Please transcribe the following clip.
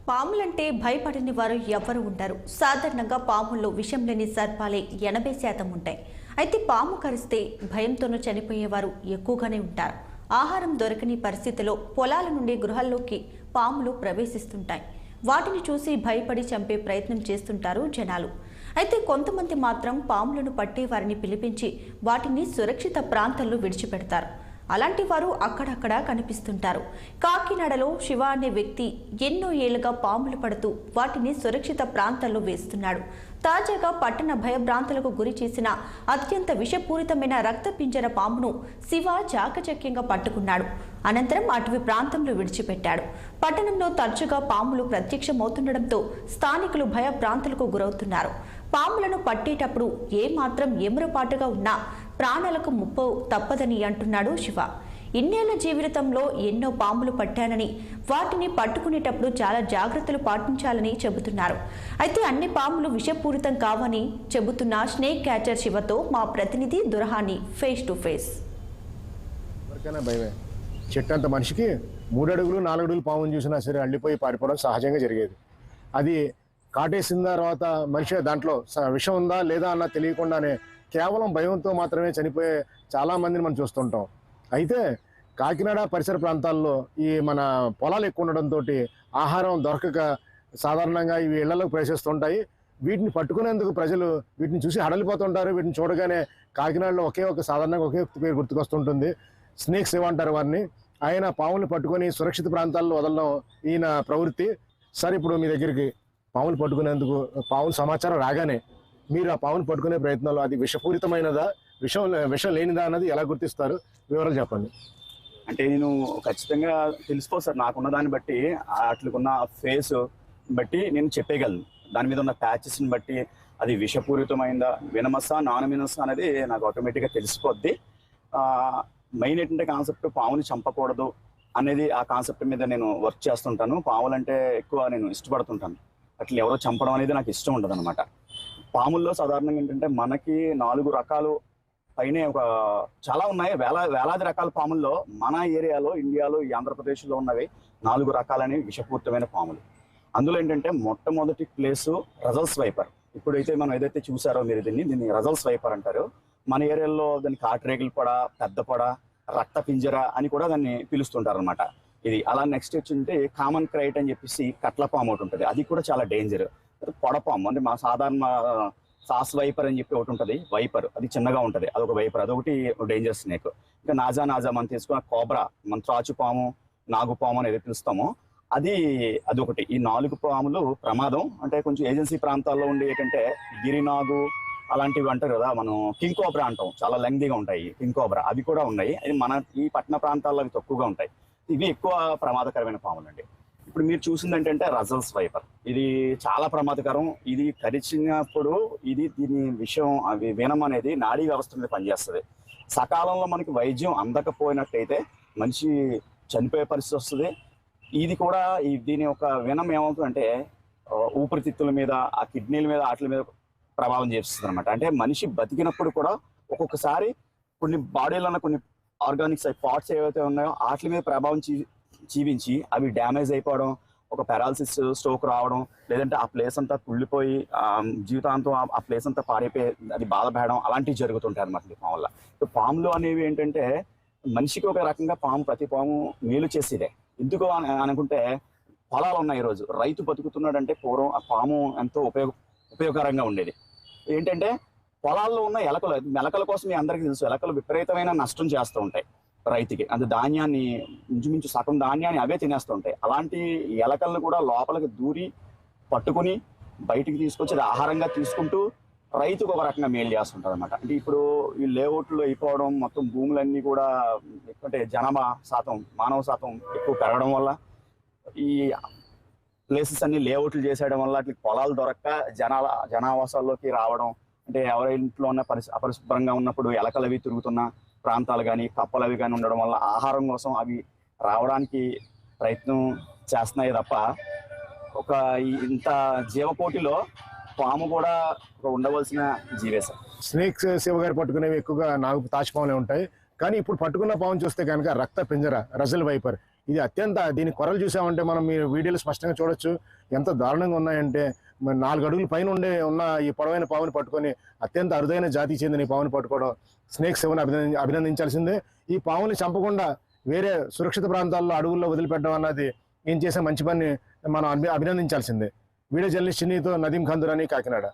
పాములంటే భయపడని వారు ఎవ్వరూ ఉండరు. సాధారణంగా పాముల్లో విషం లేని సర్పాలే 80% ఉంటాయి. అయితే పాము కరిస్తే భయంతోనూ చనిపోయేవారు ఎక్కువగానే ఉంటారు. ఆహారం దొరకని పరిస్థితిలో పొలాల నుండి గృహాల్లోకి పాములు ప్రవేశిస్తుంటాయి. వాటిని చూసి భయపడి చంపే ప్రయత్నం చేస్తుంటారు జనాలు. అయితే కొంతమంది మాత్రం పాములను పట్టే వారిని పిలిపించి వాటిని సురక్షిత ప్రాంతాల్లో విడిచిపెడతారు. అలాంటి వారు అక్కడక్కడ కనిపిస్తుంటారు. కాకినాడలో శివ అనే వ్యక్తి ఎన్నో ఏళ్లుగా పాములు పడుతూ వాటిని సురక్షిత ప్రాంతాల్లో వేస్తున్నాడు. తాజాగా పట్టణ భయభ్రాంతులకు గురి చేసిన అత్యంత విషపూరితమైన రక్తపింజర పామును శివ చాకచక్యంగా పట్టుకున్నాడు. అనంతరం అటవీ ప్రాంతంలో విడిచిపెట్టాడు. పట్టణంలో తరచుగా పాములు ప్రత్యక్షమవుతుండటంతో స్థానికులు భయభ్రాంతులకు గురవుతున్నారు. పాములను పట్టేటప్పుడు ఏమాత్రం ఎమురపాటుగా ఉన్నా ప్రాణాలకు ముప్పు తప్పదని అంటున్నాడు శివ. ఇన్నేళ్ల జీవితంలో ఎన్నో పాములు పట్టానని, వాటిని పట్టుకునేటప్పుడు చాలా జాగ్రత్తలు పాటించాలని చెబుతున్నారు. అయితే అన్ని పాములు విషపూరితం కావని చెబుతున్న స్నేక్ క్యాచర్ శివతో మా ప్రతినిధి దురహాని ఫేస్ టు ఫేస్. చెట్టంత మనిషికి 3 అడుగులు 4 అడుగులు పాముని చూసినా సరే అల్లిపోయి పారిపోవడం సహజంగా జరిగేది. అది కాటేసిన తర్వాత మనిషి దాంట్లో విషం ఉందా లేదా అన్న తెలియకుండానే కేవలం భయంతో మాత్రమే చనిపోయే చాలా మందిని మనం చూస్తుంటాం. అయితే కాకినాడ పరిసర ప్రాంతాల్లో ఈ మన పొలాలు ఎక్కువ ఉండడంతో ఆహారం దొరకక సాధారణంగా ఇవి ఇళ్లలోకి ప్రవేశిస్తుంటాయి. వీటిని పట్టుకునేందుకు ప్రజలు వీటిని చూసి హడలిపోతుంటారు. వీటిని చూడగానే కాకినాడలో సాధారణంగా ఒకే పేరు గుర్తుకొస్తుంటుంది, స్నేక్ శివ అంటారు వారిని. ఆయన పాములు పట్టుకొని సురక్షిత ప్రాంతాల్లో వదలడం ఈయన ప్రవృత్తి. సార్, ఇప్పుడు మీ దగ్గరికి పాములు పట్టుకునేందుకు పాములు సమాచారం రాగానే మీరు ఆ పామును పట్టుకునే ప్రయత్నంలో అది విషపూరితమైనదా, విషం లేనిదా అన్నది ఎలా గుర్తిస్తారు? వివరాలు చెప్పండి. అంటే నేను ఖచ్చితంగా తెలిసిపోదు సార్, నాకున్న దాన్ని బట్టి అట్లకున్న ఫేస్ బట్టి నేను చెప్పగలను. దాని మీద ఉన్న ప్యాచెస్ని బట్టి అది విషపూరితమైందా, వినమస్సా నాన్ వినమస్సా అనేది నాకు ఆటోమేటిక్గా తెలిసిపోద్ది. మెయిన్ ఏంటంటే కాన్సెప్ట్ పాముని చంపకూడదు అనేది ఆ కాన్సెప్ట్ మీద నేను వర్క్ చేస్తుంటాను. పాములంటే ఎక్కువ నేను ఇష్టపడుతుంటాను. అట్లా ఎవరో చంపడం అనేది నాకు ఇష్టం ఉండదు అనమాట. పాముల్లో సాధారణంగా ఏంటంటే మనకి 4 రకాలు పైనే చాలా ఉన్నాయి, వేలాది రకాల పాముల్లో మన ఏరియాలో ఇండియాలో ఈ ఆంధ్రప్రదేశ్లో ఉన్నవి 4 రకాలనేవి విషపూరితమైన పాములు. అందులో ఏంటంటే మొట్టమొదటి ప్లేసు రజల్స్ వైపర్. ఇప్పుడైతే మనం ఏదైతే చూసారో మీరు దీన్ని రజల్స్ వైపర్ అంటారు. మన ఏరియాలో దాన్ని కాటరేగుల పొడ, పెద్ద పొడ, రక్త పింజర అని కూడా దాన్ని పిలుస్తుంటారు అనమాట. ఇది అలా నెక్స్ట్ వచ్చింటే కామన్ క్రైట్ అని చెప్పేసి కట్ల పాము ఒకటి ఉంటుంది, అది కూడా చాలా డేంజర్. పొడపాము అంటే మా సాధారణ సాస్ వైపర్ అని చెప్పి ఒకటి ఉంటుంది, వైపర్, అది చిన్నగా ఉంటుంది, అదొక వైపర్, అదొకటి డేంజర్ స్నేక్. ఇంకా నాజా మనం తీసుకున్న కోబ్రా, మన త్రాచు పాము, నాగు పాము అనేది పిలుస్తామో అదొకటి. ఈ 4 పాములు ప్రమాదం. అంటే కొంచెం ఏజెన్సీ ప్రాంతాల్లో ఉండే ఏంటంటే గిరినాగు అలాంటివి అంటారు కదా, మనం కింగ్ కోబ్రా అంటాం, చాలా లెంగ్దీగా ఉంటాయి కింగ్ కోబ్రా, అవి కూడా ఉన్నాయి. అది మన ఈ పట్టణ ప్రాంతాల్లో అవి తక్కువగా ఉంటాయి. ఇవి ఎక్కువ ప్రమాదకరమైన పాములు అండి. ఇప్పుడు మీరు చూసింది ఏంటంటే రజల్స్ వైపర్, ఇది చాలా ప్రమాదకరం. ఇది కరిచినప్పుడు దీని విషయం వినం అనేది నాడీ వ్యవస్థ మీద పనిచేస్తుంది. సకాలంలో మనకి వైద్యం అందకపోయినట్టయితే మనిషి చనిపోయే పరిస్థితి వస్తుంది. ఇది కూడా దీని యొక్క వినం ఏమవుతుందంటే ఊపిరితిత్తుల మీద, ఆ కిడ్నీల మీద, వాటి మీద ప్రభావం చేస్తుంది అనమాట. అంటే మనిషి బతికినప్పుడు కూడా ఒక్కొక్కసారి కొన్ని బాడీలో ఉన్న కొన్ని ఆర్గానిక్స్ పార్ట్స్ ఏవైతే ఉన్నాయో వాటి మీద ప్రభావం జీవించి అవి డ్యామేజ్ అయిపోవడం, ఒక పారాలసిస్, స్ట్రోక్ రావడం, లేదంటే ఆ ప్లేస్ అంతా కుళ్ళిపోయి జీవితాంతం ఆ ప్లేస్ అంతా పాడైపోయి అది బాధపడడం, అలాంటివి జరుగుతుంటాయి అన్నమాట ఈ పాము వల్ల. పాములు అనేవి ఏంటంటే మనిషికి ఒక రకంగా ప్రతి పాము మేలు చేసేదే. ఎందుకు అనుకుంటే పొలాలు ఉన్నాయి, ఈరోజు రైతు బతుకుతున్నాడంటే పూర్వం ఆ పాము ఎంతో ఉపయోగకరంగా ఉండేది. ఏంటంటే పొలాల్లో ఉన్న మెలకల కోసం మీ అందరికీ తెలుసు, ఎలకలు విపరీతమైన నష్టం చేస్తూ ఉంటాయి రైతుకి. అది ధాన్యాన్ని ఇంచుమించు సగం ధాన్యాన్ని అవే తినేస్తూ ఉంటాయి. అలాంటి ఎలకలను కూడా లోపలికి దూరి పట్టుకుని బయటికి తీసుకొచ్చి ఆహారంగా తీసుకుంటూ రైతుకు ఒక రకంగా మేలు చేస్తుంటారు అనమాట. అంటే ఇప్పుడు ఈ లేఅవుట్లు అయిపోవడం, మొత్తం భూములన్నీ కూడా ఎందుకంటే మానవ శాతం ఎక్కువ పెరగడం వల్ల ఈ ప్లేసెస్ అన్ని లేఅవుట్లు చేసేయడం వల్ల అట్లా పొలాలు దొరక్క జనావాసాల్లోకి రావడం, అంటే ఎవరి ఇంట్లో ఉన్న అపరిశుభ్రంగా ఉన్నప్పుడు ఎలకలు అవి తిరుగుతున్న ప్రాంతాలు కానీ, కప్పలు అవి కానీ ఉండడం వల్ల ఆహారం కోసం అవి రావడానికి ప్రయత్నం చేస్తున్నాయి తప్ప ఇంత జీవకోటిలో పాము కూడా ఉండవలసిన జీవే సార్. స్నేక్ శివ గారు పట్టుకునేవి ఎక్కువగా తాచి పాములే ఉంటాయి. కానీ ఇప్పుడు పట్టుకున్న పాము చూస్తే కనుక రక్త పింజర, రజల్ వైపర్, ఇది అత్యంత దీని కొరలు చూసామంటే మనం మీరు వీడియోలు స్పష్టంగా చూడొచ్చు ఎంత దారుణంగా ఉన్నాయంటే. 4 అడుగుల పైన ఉన్న ఈ పొడవైన పావుని పట్టుకొని అత్యంత అరుదైన జాతికి చెందిన ఈ పావుని పట్టుకోవడం స్నేక్ సెవెన్ అభినందించాల్సిందే. ఈ పావుని చంపకుండా వేరే సురక్షిత ప్రాంతాల్లో అడవుల్లో వదిలిపెట్టడం అన్నది ఏం చేసే మంచి పని మనం అభినందించాల్సిందే. వీడియో జర్నలిస్ట్ చిన్నీతో నదీం ఖందురాని, కాకినాడ.